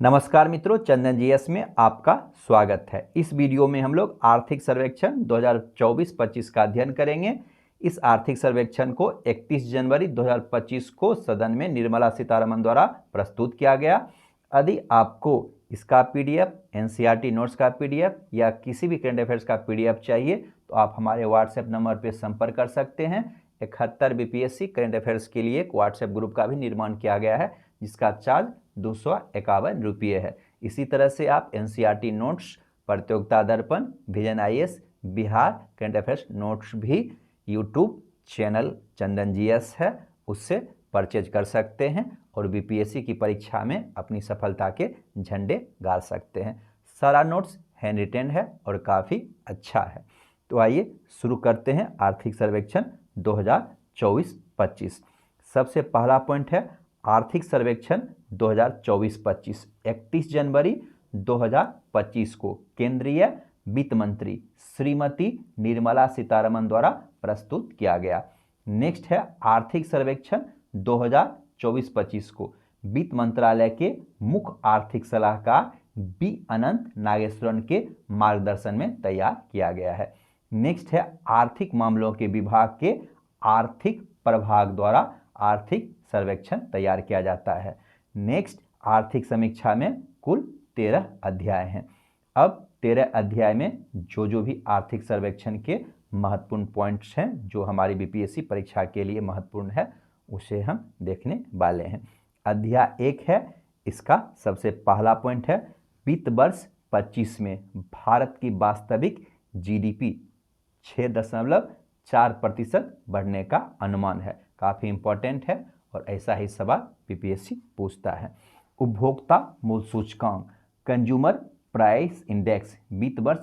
नमस्कार मित्रों, चंदन जीएस में आपका स्वागत है। इस वीडियो में हम लोग आर्थिक सर्वेक्षण 2024-25 का अध्ययन करेंगे। इस आर्थिक सर्वेक्षण को 31 जनवरी 2025 को सदन में निर्मला सीतारमण द्वारा प्रस्तुत किया गया। यदि आपको इसका पीडीएफ, एनसीईआरटी नोट्स का पीडीएफ या किसी भी करंट अफेयर्स का पीडीएफ चाहिए तो आप हमारे व्हाट्सएप नंबर पर संपर्क कर सकते हैं। 71 बीपीएससी करंट अफेयर्स के लिए एक व्हाट्सएप ग्रुप का भी निर्माण किया गया है, जिसका चार्ज 251 रुपये है। इसी तरह से आप एनसीईआरटी नोट्स, प्रतियोगिता दर्पण, vision IAS, Bihar current affairs notes भी यूट्यूब चैनल चंदन जीएस है, उससे परचेज कर सकते हैं और बीपीएससी की परीक्षा में अपनी सफलता के झंडे गाड़ सकते हैं। सारा नोट्स हैंड रिटेन है और काफ़ी अच्छा है। तो आइए शुरू करते हैं आर्थिक सर्वेक्षण 2024-25। सबसे पहला पॉइंट है आर्थिक सर्वेक्षण 2024-25। 31 जनवरी 2025 को केंद्रीय वित्त मंत्री श्रीमती निर्मला सीतारमण द्वारा प्रस्तुत किया गया। नेक्स्ट है आर्थिक सर्वेक्षण 2024-25 को वित्त मंत्रालय के मुख्य आर्थिक सलाहकार बी अनंत नागेश्वरन के मार्गदर्शन में तैयार किया गया है। नेक्स्ट है आर्थिक मामलों के विभाग के आर्थिक प्रभाग द्वारा आर्थिक सर्वेक्षण तैयार किया जाता है। नेक्स्ट, आर्थिक समीक्षा में कुल 13 अध्याय हैं। अब 13 अध्याय में जो भी आर्थिक सर्वेक्षण के महत्वपूर्ण पॉइंट्स हैं, जो हमारी बीपीएससी परीक्षा के लिए महत्वपूर्ण है, उसे हम देखने वाले हैं। अध्याय 1 है, इसका सबसे पहला पॉइंट है वित्त वर्ष 25 में भारत की वास्तविक जीडीपी 6.4% बढ़ने का अनुमान है। काफ़ी इंपॉर्टेंट है और ऐसा ही सवाल बीपीएससी पूछता है। उपभोक्ता मूल्य सूचकांक कंज्यूमर प्राइस इंडेक्स वित्त वर्ष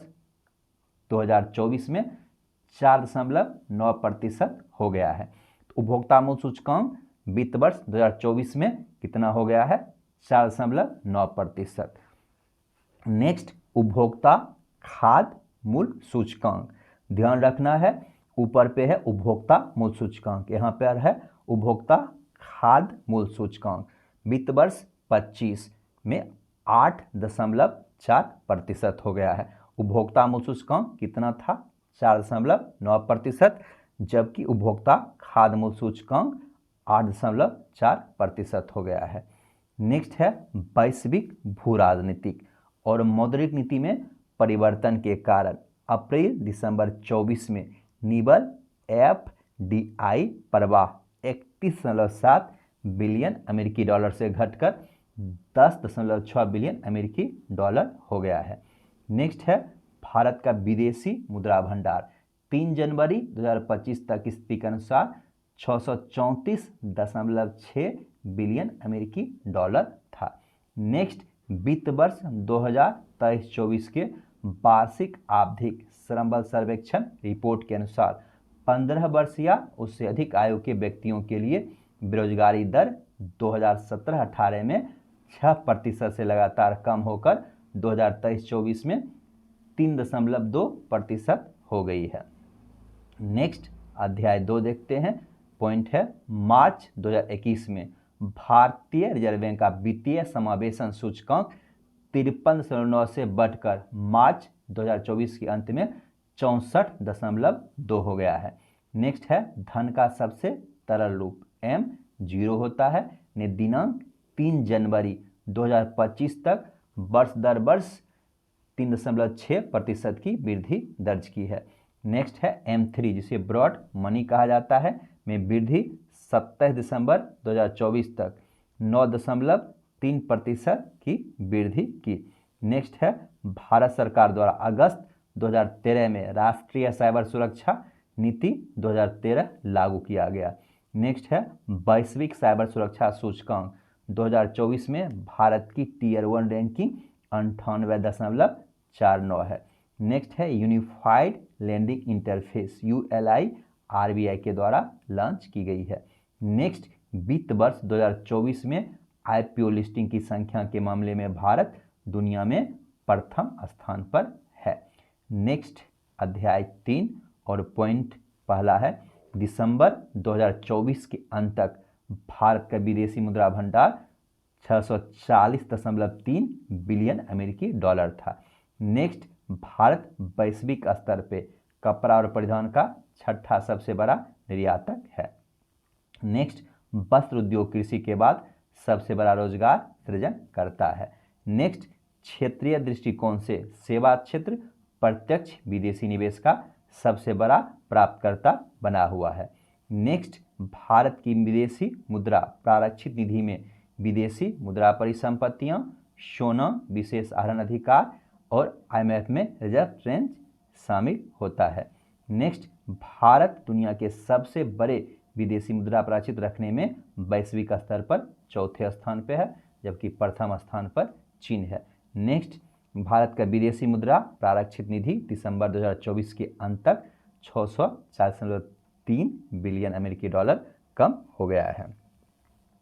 2024 में 4.9% हो गया है। तो उपभोक्ता मूल्य सूचकांक वित्त वर्ष 2024 में कितना हो गया है? 4.9%। नेक्स्ट, उपभोक्ता खाद्य मूल्य सूचकांक। ध्यान रखना है, ऊपर पे है उपभोक्ता मूल्य सूचकांक, यहाँ पर है उपभोक्ता खाद्य मूल्य सूचकांक वित्त वर्ष 25 में 8.4% हो गया है। उपभोक्ता मूल्य सूचकांक कितना था? 4.9%, जबकि उपभोक्ता खाद्य मूल्य सूचकांक 8.4% हो गया है। नेक्स्ट है वैश्विक भू राजनीतिक और मौद्रिक नीति में परिवर्तन के कारण अप्रैल दिसंबर 24 में निवल एफडीआई प्रवाह 31.7 बिलियन अमेरिकी डॉलर से घटकर 10.6 बिलियन अमेरिकी डॉलर हो गया है। नेक्स्ट है भारत का विदेशी मुद्रा भंडार 3 जनवरी 2025 तक स्थिति के अनुसार 634.6 बिलियन अमेरिकी डॉलर था। नेक्स्ट, वित्त वर्ष 2023-24 के वार्षिक आवधिक श्रम बल सर्वेक्षण रिपोर्ट के अनुसार 15 वर्ष या उससे अधिक आयु के व्यक्तियों के लिए बेरोजगारी दर 2017-18 में 6% से लगातार कम होकर 2023-24 में 3.2% हो गई है। नेक्स्ट, अध्याय 2 देखते हैं। पॉइंट है मार्च 2021 में भारतीय रिजर्व बैंक का वित्तीय समावेशन सूचकांक 53.9 से बढ़कर मार्च 2024 के अंत में 64.2 हो गया है। नेक्स्ट है धन का सबसे तरल रूप M0 होता है ने दिनांक 3 जनवरी 2025 तक वर्ष दर वर्ष 3.6% की वृद्धि दर्ज की है। नेक्स्ट है M3 जिसे ब्रॉड मनी कहा जाता है में वृद्धि 27 दिसंबर 2024 तक 9.3% की वृद्धि की। नेक्स्ट है भारत सरकार द्वारा अगस्त 2013 में राष्ट्रीय साइबर सुरक्षा नीति 2013 लागू किया गया। नेक्स्ट है वैश्विक साइबर सुरक्षा सूचकांक 2024 में भारत की टीयर 1 रैंकिंग 98.49 है। नेक्स्ट है unified lending interface ULI RBI के द्वारा लॉन्च की गई है। नेक्स्ट, वित्त वर्ष 2024 में IPO लिस्टिंग की संख्या के मामले में भारत दुनिया में प्रथम स्थान पर है। नेक्स्ट, अध्याय 3 और पॉइंट पहला है दिसंबर 2024 के अंत तक भारत का विदेशी मुद्रा भंडार 640.3 बिलियन अमेरिकी डॉलर था। नेक्स्ट, भारत वैश्विक स्तर पे कपड़ा और परिधान का छठा सबसे बड़ा निर्यातक है। नेक्स्ट, वस्त्र उद्योग कृषि के बाद सबसे बड़ा रोजगार सृजन करता है। नेक्स्ट, क्षेत्रीय दृष्टिकोण से सेवा क्षेत्र प्रत्यक्ष विदेशी निवेश का सबसे बड़ा प्राप्तकर्ता बना हुआ है। नेक्स्ट, भारत की विदेशी मुद्रा प्रारक्षित निधि में विदेशी मुद्रा परिसंपत्तियां, सोना, विशेष आहरण अधिकार और IMF में रिजर्व रेंज शामिल होता है। नेक्स्ट, भारत दुनिया के सबसे बड़े विदेशी मुद्रा प्रारक्षित रखने में वैश्विक स्तर पर चौथे स्थान पर है, जबकि प्रथम स्थान पर चीन है। नेक्स्ट, भारत का विदेशी मुद्रा प्रारक्षित निधि दिसंबर 2024 के अंत तक 640.3 बिलियन अमेरिकी डॉलर कम हो गया है।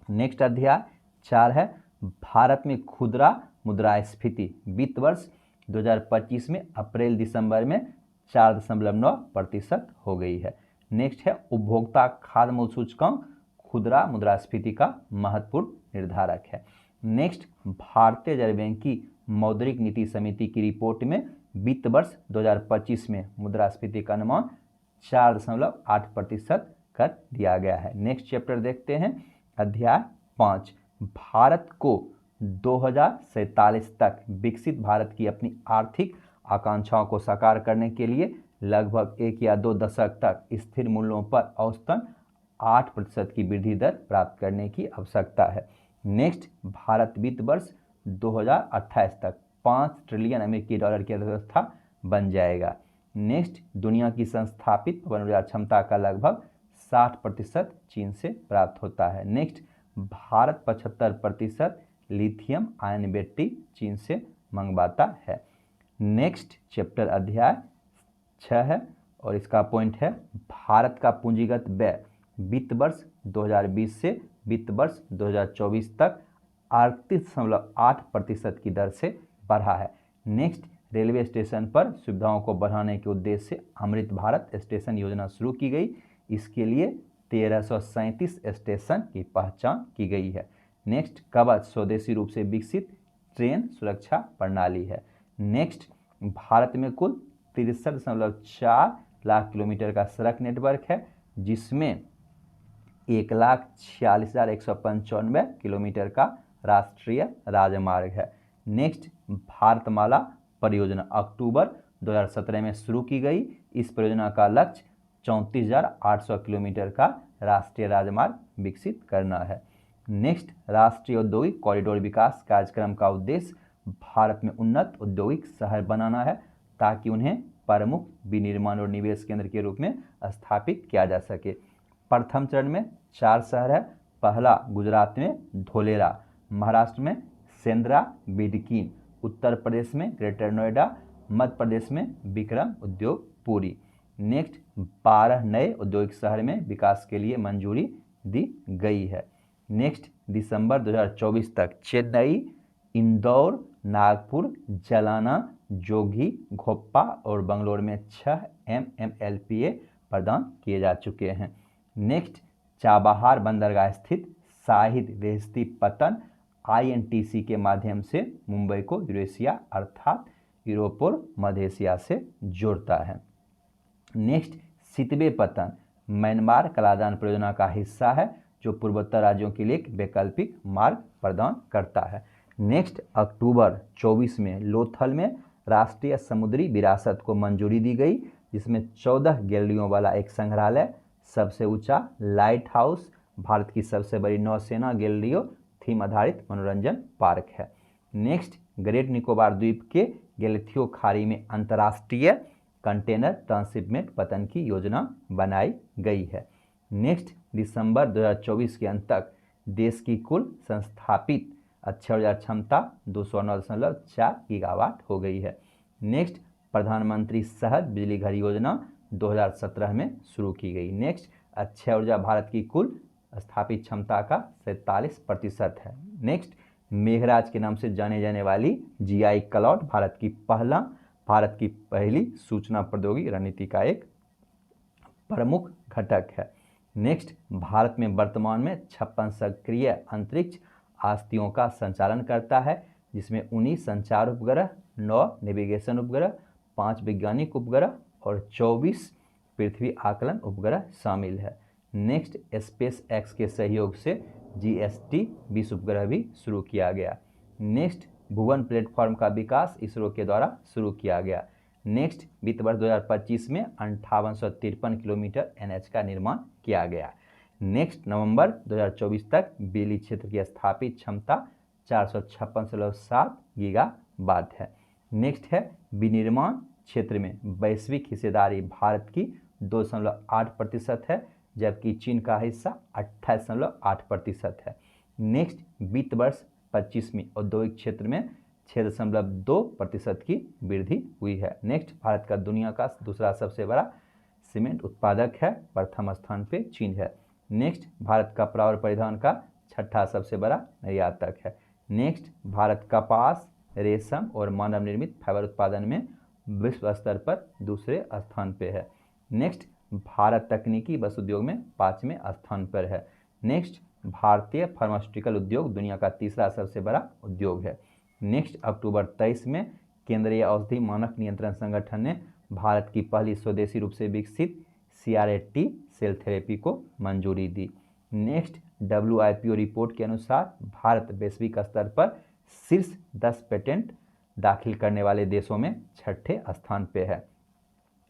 नेक्स्ट अध्याय 4 है भारत में खुदरा मुद्रास्फीति वित्त वर्ष 2025 में अप्रैल दिसंबर में 4.9% हो गई है। नेक्स्ट है उपभोक्ता खाद्य मूल्य सूचकांक खुदरा मुद्रास्फीति का महत्वपूर्ण निर्धारक है। नेक्स्ट, भारतीय रिजर्व बैंक की मौद्रिक नीति समिति की रिपोर्ट में वित्त वर्ष 2025 में मुद्रास्फीति का अनुमान 4.8% कर दिया गया है। नेक्स्ट चैप्टर देखते हैं, अध्याय 5। भारत को 2047 तक विकसित भारत की अपनी आर्थिक आकांक्षाओं को साकार करने के लिए लगभग 1 या 2 दशक तक स्थिर मूल्यों पर औसतन 8% की वृद्धि दर प्राप्त करने की आवश्यकता है। नेक्स्ट, भारत वित्त वर्ष 2028 तक 5 ट्रिलियन अमेरिकी डॉलर की अर्थव्यवस्था बन जाएगा। नेक्स्ट, दुनिया की संस्थापित पवन ऊर्जा क्षमता का लगभग 60% चीन से प्राप्त होता है। Next, Bharat 75% lithium ion battery चीन से मंगवाता है। नेक्स्ट चैप्टर अध्याय 6 है और इसका पॉइंट है भारत का पूंजीगत व्यय वित्त वर्ष 2020 से वित्त वर्ष 2024 तक 38.8% की दर से बढ़ा है। नेक्स्ट, रेलवे स्टेशन पर सुविधाओं को बढ़ाने के उद्देश्य से अमृत भारत स्टेशन योजना शुरू की गई। इसके लिए 1337 स्टेशन की पहचान की गई है। नेक्स्ट, कवच स्वदेशी रूप से विकसित ट्रेन सुरक्षा प्रणाली है। नेक्स्ट, भारत में कुल 63.4 लाख किलोमीटर का सड़क नेटवर्क है, जिसमें 1,46,195 किलोमीटर का राष्ट्रीय राजमार्ग है। नेक्स्ट, भारतमाला परियोजना अक्टूबर 2017 में शुरू की गई। इस परियोजना का लक्ष्य 34,800 किलोमीटर का राष्ट्रीय राजमार्ग विकसित करना है। नेक्स्ट, राष्ट्रीय औद्योगिक कॉरिडोर विकास कार्यक्रम का उद्देश्य भारत में उन्नत औद्योगिक शहर बनाना है, ताकि उन्हें प्रमुख विनिर्माण और निवेश केंद्र के रूप में स्थापित किया जा सके। प्रथम चरण में 4 शहर है। पहला गुजरात में धोलेरा, महाराष्ट्र में सेंद्रा बिडकीन, उत्तर प्रदेश में ग्रेटर नोएडा, मध्य प्रदेश में विक्रम उद्योग पुरी। नेक्स्ट, 12 नए औद्योगिक शहर में विकास के लिए मंजूरी दी गई है। नेक्स्ट, दिसंबर 2024 तक चेन्नई, इंदौर, नागपुर, जालना, जोगी, घोप्पा और बंगलोर में 6 MMLPA प्रदान किए जा चुके हैं। नेक्स्ट, चाबहार बंदरगाह स्थित शाहिद बेहेश्ती पतन INTC के माध्यम से मुंबई को यूरेशिया अर्थात यूरोप और मध्य एशिया से जोड़ता है। नेक्स्ट, सितवे पतन म्यांमार कलादान परियोजना का हिस्सा है, जो पूर्वोत्तर राज्यों के लिए एक वैकल्पिक मार्ग प्रदान करता है। नेक्स्ट, अक्टूबर 24 में लोथल में राष्ट्रीय समुद्री विरासत को मंजूरी दी गई, जिसमें 14 गैलरियों वाला एक संग्रहालय, सबसे ऊंचा लाइट हाउस, भारत की सबसे बड़ी नौसेना गैलरियों, थीम आधारित मनोरंजन पार्क है। नेक्स्ट, ग्रेट निकोबार द्वीप के गैलेथियो खाड़ी में अंतर्राष्ट्रीय कंटेनर ट्रांसशिपमेंट पतन की योजना बनाई गई है। नेक्स्ट, दिसंबर 2024 के अंत तक देश की कुल संस्थापित अक्षय ऊर्जा क्षमता 209.4 गीगावाट हो गई है। नेक्स्ट, प्रधानमंत्री सहज बिजली घर योजना 2017 में शुरू की गई। नेक्स्ट, अक्षय ऊर्जा भारत की कुल स्थापित क्षमता का 47% है। नेक्स्ट, मेघराज के नाम से जाने जाने वाली GI क्लाउड भारत की पहली सूचना प्रौद्योगिकी रणनीति का एक प्रमुख घटक है। नेक्स्ट, भारत में वर्तमान में 56 सक्रिय अंतरिक्ष आस्तियों का संचालन करता है, जिसमें 19 संचार उपग्रह, 9 नेविगेशन उपग्रह, 5 वैज्ञानिक उपग्रह और 24 पृथ्वी आकलन उपग्रह शामिल है। नेक्स्ट, स्पेस एक्स के सहयोग से GST-20 उपग्रह भी शुरू किया गया। नेक्स्ट, भुवन प्लेटफॉर्म का विकास इसरो के द्वारा शुरू किया गया। नेक्स्ट, वित्त वर्ष 2025 में 5853 किलोमीटर NH का निर्माण किया गया। नेक्स्ट, नवंबर 2024 तक बिजली क्षेत्र की स्थापित क्षमता 456.7 गीगावाट है। नेक्स्ट है, विनिर्माण क्षेत्र में वैश्विक हिस्सेदारी भारत की 2.8% है, जबकि चीन का हिस्सा 28.8% है। नेक्स्ट, वित्त वर्ष 25 में औद्योगिक क्षेत्र में 6.2% की वृद्धि हुई है। नेक्स्ट, भारत का दुनिया का दूसरा सबसे बड़ा सीमेंट उत्पादक है, प्रथम स्थान पे चीन है। नेक्स्ट, भारत कपड़ा और परिधान का छठा सबसे बड़ा निर्यातक है। नेक्स्ट, भारत कपास, रेशम और मानव निर्मित फाइबर उत्पादन में विश्व स्तर पर दूसरे स्थान पे है। नेक्स्ट, भारत तकनीकी बस उद्योग में 5वें स्थान पर है। नेक्स्ट, भारतीय फार्मास्यूटिकल उद्योग दुनिया का तीसरा सबसे बड़ा उद्योग है। नेक्स्ट, अक्टूबर 23 में केंद्रीय औषधि मानक नियंत्रण संगठन ने भारत की पहली स्वदेशी रूप से विकसित CRAT सेल थेरेपी को मंजूरी दी। नेक्स्ट, WIPO रिपोर्ट के अनुसार भारत वैश्विक स्तर पर शीर्ष 10 पेटेंट दाखिल करने वाले देशों में छठे स्थान पे है।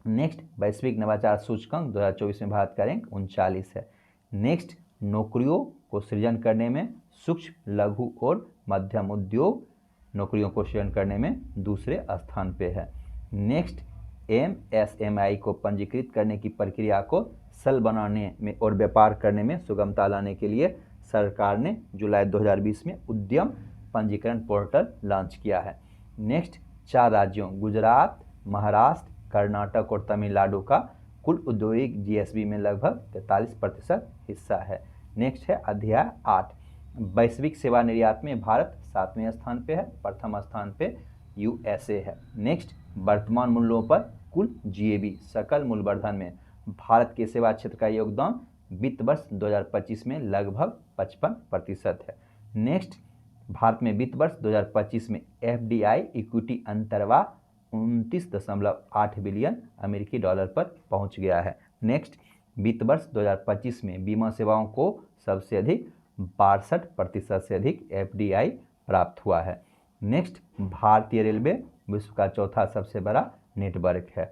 नेक्स्ट, वैश्विक नवाचार सूचकांक 2024 में भारत का रैंक 39 है। नेक्स्ट, नौकरियों को सृजन करने में सूक्ष्म, लघु और मध्यम उद्योग नौकरियों को सृजन करने में दूसरे स्थान पे है। नेक्स्ट, MSMI को पंजीकृत करने की प्रक्रिया को सरल बनाने में और व्यापार करने में सुगमता लाने के लिए सरकार ने जुलाई 2020 में उद्यम पंजीकरण पोर्टल लॉन्च किया है। नेक्स्ट, 4 राज्यों गुजरात, महाराष्ट्र, कर्नाटक और तमिलनाडु का कुल औद्योगिक GSB में लगभग 43% हिस्सा है। नेक्स्ट है अध्याय 8, वैश्विक सेवा निर्यात में भारत 7वें स्थान पे है, प्रथम स्थान पे USA है। नेक्स्ट, वर्तमान मूल्यों पर कुल GAB सकल मूल्यवर्धन में भारत के सेवा क्षेत्र का योगदान वित्त वर्ष 2025 में लगभग 55% है। नेक्स्ट, भारत में वित्त वर्ष 2025 में FDI इक्विटी अंतर्वाह 29.8 बिलियन अमेरिकी डॉलर पर पहुंच गया है। नेक्स्ट, वित्त वर्ष 2025 में बीमा सेवाओं को सबसे अधिक 62% से अधिक FDI प्राप्त हुआ है। नेक्स्ट, भारतीय रेलवे विश्व का चौथा सबसे बड़ा नेटवर्क है।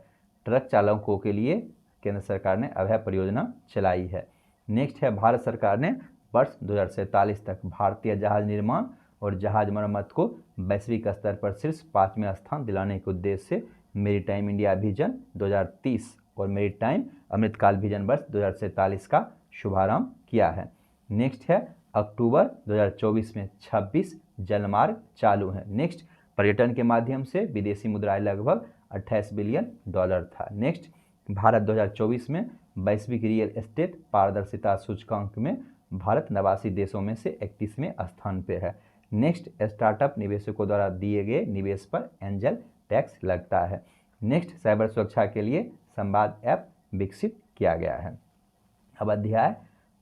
ट्रक चालकों के लिए केंद्र सरकार ने अभय परियोजना चलाई है। नेक्स्ट है, भारत सरकार ने वर्ष 2047 तक भारतीय जहाज निर्माण और जहाज मरम्मत को वैश्विक स्तर पर शीर्ष 5वें स्थान दिलाने के उद्देश्य से मेरीटाइम इंडिया विजन 2030 और मेरीटाइम अमृतकाल विजन वर्ष 2047 का शुभारंभ किया है। नेक्स्ट है, अक्टूबर 2024 में 26 जलमार्ग चालू हैं। नेक्स्ट, पर्यटन के माध्यम से विदेशी मुद्रा लगभग 28 बिलियन डॉलर था। नेक्स्ट, भारत 2024 में वैश्विक रियल एस्टेट पारदर्शिता सूचकांक में भारत 89 देशों में से 31वें स्थान पे है। नेक्स्ट, स्टार्टअप निवेशकों द्वारा दिए गए निवेश पर एंजल टैक्स लगता है। नेक्स्ट, साइबर सुरक्षा के लिए संवाद ऐप विकसित किया गया है। अब अध्याय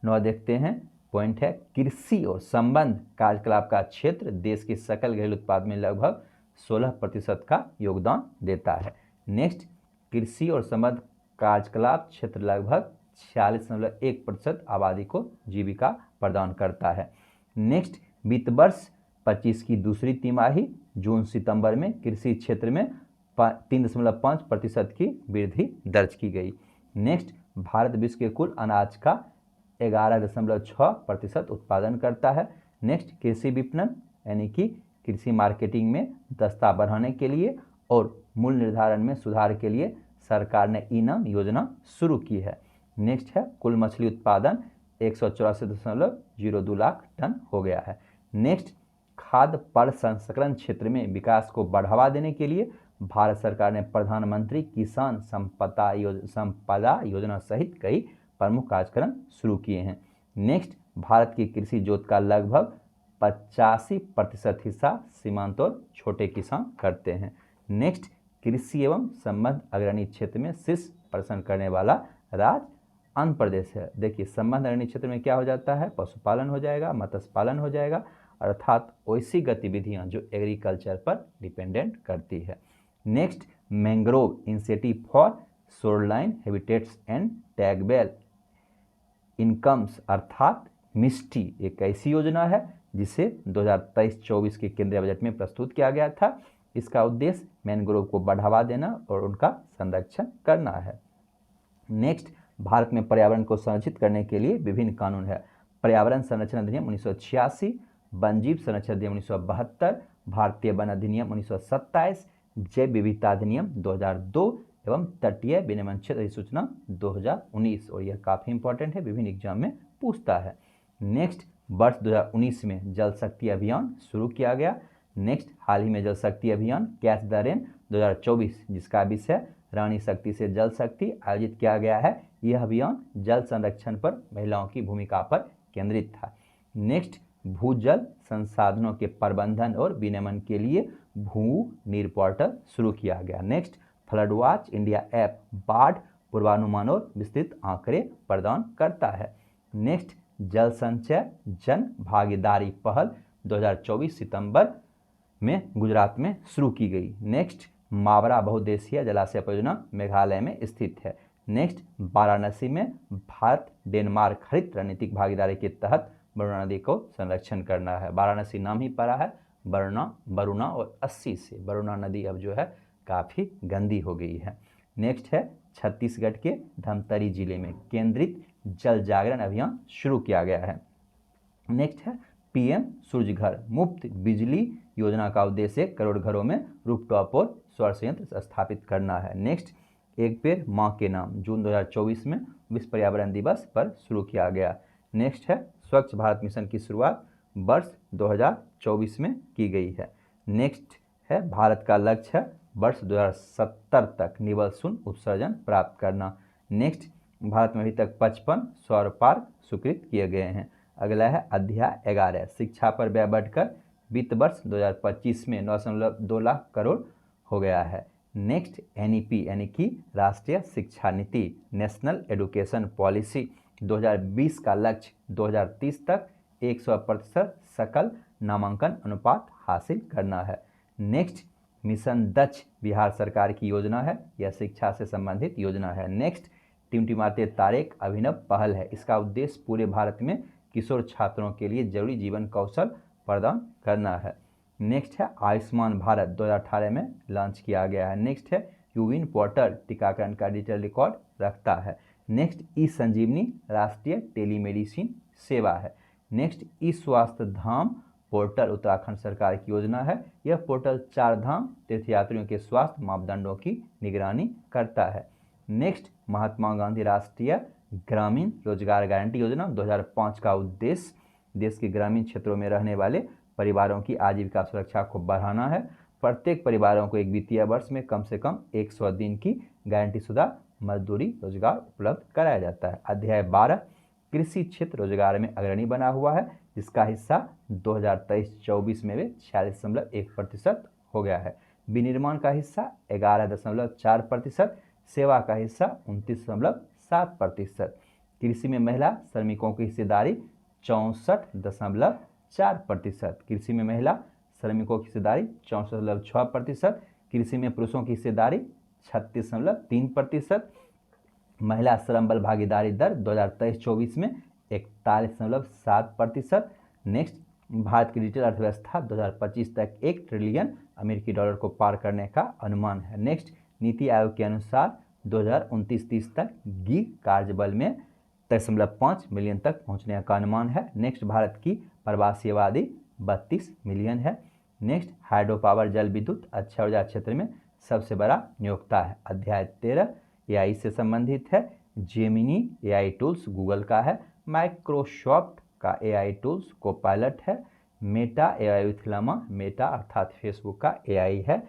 9 देखते हैं। पॉइंट है, कृषि और संबंध कार्यकलाप का क्षेत्र देश के सकल घरेलू उत्पाद में लगभग 16% का योगदान देता है। नेक्स्ट, कृषि और संबंध कार्यकलाप क्षेत्र लगभग 46.1% आबादी को जीविका प्रदान करता है। नेक्स्ट, वित्त वर्ष 25 की दूसरी तिमाही जून सितंबर में कृषि क्षेत्र में 3.5% की वृद्धि दर्ज की गई। नेक्स्ट, भारत विश्व के कुल अनाज का 11.6% उत्पादन करता है। नेक्स्ट, कृषि विपणन यानी कि कृषि मार्केटिंग में दक्षता बढ़ाने के लिए और मूल्य निर्धारण में सुधार के लिए सरकार ने इनाम योजना शुरू की है। नेक्स्ट है, कुल मछली उत्पादन 184.02 लाख टन हो गया है। नेक्स्ट, खाद्य प्रसंस्करण क्षेत्र में विकास को बढ़ावा देने के लिए भारत सरकार ने प्रधानमंत्री किसान संपदा योजना सहित कई प्रमुख कार्यक्रम शुरू किए हैं। नेक्स्ट, भारत की कृषि जोत का लगभग 85% हिस्सा सीमांत और छोटे किसान करते हैं। नेक्स्ट, कृषि एवं संबंध अग्रणी क्षेत्र में शीर्ष प्रदर्शन करने वाला राज्य आंध्र प्रदेश है। देखिए, संबंध अग्रणी क्षेत्र में क्या हो जाता है, पशुपालन हो जाएगा, मत्स्य पालन हो जाएगा, अर्थात वैसी गतिविधियां जो एग्रीकल्चर पर डिपेंडेंट करती है। Next, mangrove initiative for shoreline habitats and tangible incomes अर्थात मिस्टी एक ऐसी योजना है जिसे 2023-24 के केंद्रीय बजट में प्रस्तुत किया गया था। इसका उद्देश्य मैंग्रोव को बढ़ावा देना और उनका संरक्षण करना है। नेक्स्ट, भारत में पर्यावरण को संरक्षित करने के लिए विभिन्न कानून है। पर्यावरण संरक्षण अधिनियम 1986, वन्यजीव संरक्षण अधिनियम 1972, भारतीय वन अधिनियम 1927, जैव विविधता अधिनियम 2002 एवं तटीय विनियमन क्षेत्र अधिसूचना 2019। और यह काफ़ी इंपॉर्टेंट है, विभिन्न एग्जाम में पूछता है। नेक्स्ट, वर्ष 2019 में जल शक्ति अभियान शुरू किया गया। नेक्स्ट, हाल ही में जल शक्ति अभियान कैच द रेन 2024 जिसका विषय रानी शक्ति से जल शक्ति आयोजित किया गया है। यह अभियान जल संरक्षण पर महिलाओं की भूमिका पर केंद्रित था। नेक्स्ट, भूजल संसाधनों के प्रबंधन और विनियमन के लिए भू नीर पोर्टल शुरू किया गया। Next, flood watch India app बाढ़ पूर्वानुमान और विस्तृत आंकड़े प्रदान करता है। नेक्स्ट, जल संचय जन भागीदारी पहल 2024 सितंबर में गुजरात में शुरू की गई। नेक्स्ट, मावरा बहुउद्देशीय जलाशय परियोजना मेघालय में स्थित है। नेक्स्ट, वाराणसी में भारत डेनमार्क हरित रणनीतिक भागीदारी के तहत वरुणा नदी को संरक्षण करना है। वाराणसी नाम ही पड़ा है वरुणा और 80 से वरुणा नदी अब जो है काफ़ी गंदी हो गई है। नेक्स्ट है छत्तीसगढ़ के धमतरी जिले में केंद्रित जल जागरण अभियान शुरू किया गया है। नेक्स्ट है पीएम सूर्य घर मुफ्त बिजली योजना का उद्देश्य करोड़ घरों में रूफटॉप और सौर संयंत्र स्थापित करना है। नेक्स्ट, एक पेड़ माँ के नाम जून 2024 में विश्व पर्यावरण दिवस पर शुरू किया गया। नेक्स्ट है स्वच्छ भारत मिशन की शुरुआत वर्ष 2024 में की गई है। नेक्स्ट है भारत का लक्ष्य है वर्ष 2070 तक निवल शून्य उत्सर्जन प्राप्त करना। नेक्स्ट, भारत में अभी तक 55 सौर पार्क स्वीकृत किए गए हैं। अगला है अध्याय 11 शिक्षा पर व्यय बढ़कर वित्त वर्ष 2025 में 9.2 लाख करोड़ हो गया है। नेक्स्ट, एनईपी यानी कि राष्ट्रीय शिक्षा नीति नेशनल एजुकेशन पॉलिसी 2020 का लक्ष्य 2030 तक 100% सकल नामांकन अनुपात हासिल करना है। नेक्स्ट, मिशन दक्ष बिहार सरकार की योजना है, यह शिक्षा से संबंधित योजना है। नेक्स्ट, टिमटिमाते तारे एक अभिनव पहल है, इसका उद्देश्य पूरे भारत में किशोर छात्रों के लिए जरूरी जीवन कौशल प्रदान करना है। नेक्स्ट है आयुष्मान भारत 2018 में लॉन्च किया गया है। नेक्स्ट है यूविन पोर्टल टीकाकरण का डिजिटल रिकॉर्ड रखता है। नेक्स्ट, ई संजीवनी राष्ट्रीय टेलीमेडिसिन सेवा है। नेक्स्ट, ई स्वास्थ्य धाम पोर्टल उत्तराखंड सरकार की योजना है। यह पोर्टल 4 धाम तीर्थयात्रियों के स्वास्थ्य मापदंडों की निगरानी करता है। नेक्स्ट, महात्मा गांधी राष्ट्रीय ग्रामीण रोजगार गारंटी योजना 2005 का उद्देश्य देश के ग्रामीण क्षेत्रों में रहने वाले परिवारों की आजीविका सुरक्षा को बढ़ाना है। प्रत्येक परिवारों को एक वित्तीय वर्ष में कम से कम 100 दिन की गारंटीशुदा मजदूरी रोजगार उपलब्ध कराया जाता है। अध्याय 12 कृषि क्षेत्र रोजगार में अग्रणी बना हुआ है, जिसका हिस्सा 2023-24 में 46.1% हो गया है। विनिर्माण का हिस्सा 11.4%, सेवा का हिस्सा 29.7%। कृषि में महिला श्रमिकों की हिस्सेदारी 64.4%। कृषि में महिला श्रमिकों की हिस्सेदारी 64.6%। कृषि में पुरुषों की हिस्सेदारी 36.3%। महिला श्रम बल भागीदारी दर 2023-24 में 41.7%। नेक्स्ट, भारत की डिजिटल अर्थव्यवस्था 2025 तक 1 ट्रिलियन अमेरिकी डॉलर को पार करने का अनुमान है। नेक्स्ट, नीति आयोग के अनुसार 2029-30 तक गिग कार्यबल में 23.5 मिलियन तक पहुंचने का अनुमान है। नेक्स्ट, भारत की प्रवासी आबादी 32 मिलियन है। नेक्स्ट, हाइड्रो पावर जल विद्युत अक्षय ऊर्जा क्षेत्र में सबसे बड़ा नियोक्ता है। अध्याय 13 एआई से संबंधित है। जेमिनी एआई टूल्स गूगल का है। माइक्रोसॉफ्ट का एआई टूल्स कोपायलट है। Meta AI with llama Meta अर्थात फेसबुक का एआई है।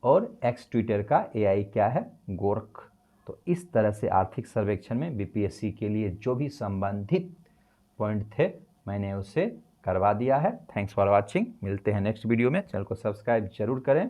और एक्स ट्विटर का एआई क्या है, गोरख। तो इस तरह से आर्थिक सर्वेक्षण में बीपीएससी के लिए जो भी संबंधित पॉइंट थे मैंने उसे करवा दिया है। Thanks for watching. मिलते हैं नेक्स्ट वीडियो में। चैनल को सब्सक्राइब जरूर करें।